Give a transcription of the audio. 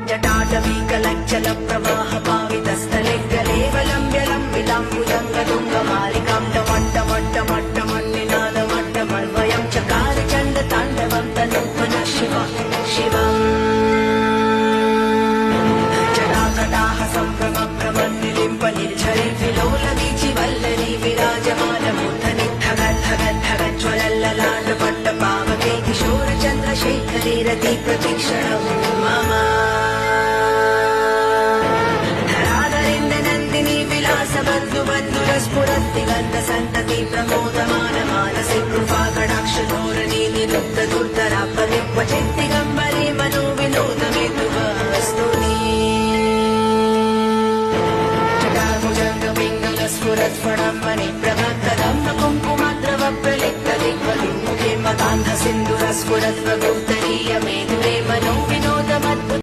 जटाटवीकलज्जल प्रवाह पावितस्थले गलेवलम्ब्य लम्बिताम्बुजङ्गतुङ्गमालिकां टमट्टमट्टमट्टमन्निनादमट्टमन्वयं चकार चण्ड ताण्डवं तनूपन शिवम् जटाकटाह सम्भ्रमभ्रमन्निलिम्प निर्झरि विलोलवीचि वल्लरी विराजमानमूर्धनि धगज्ज्वलल्ललाटपट्टपावके किशोरचन्द्रशेखरे रति प्रतीक्षणम् मम स्फुरद्दिगन्तसन्तति प्रमोदमानमानसि कृपाकटाक्षधोरणी निरुद्धदुर्धरा परिक्वचिद्दिगम्बरे मनोविनोदमेतुवस्तुनि जटाभुजङ्गपिङ्गलस्फुरत्फणम्बने प्रभक्तदम्ब कुङ्कुमद्रवप्रलिप्तदिग्वलिमुखे मतान्धसिन्दुरस्फुरत्प्रगुप्तरीयमेधुरे मनोवि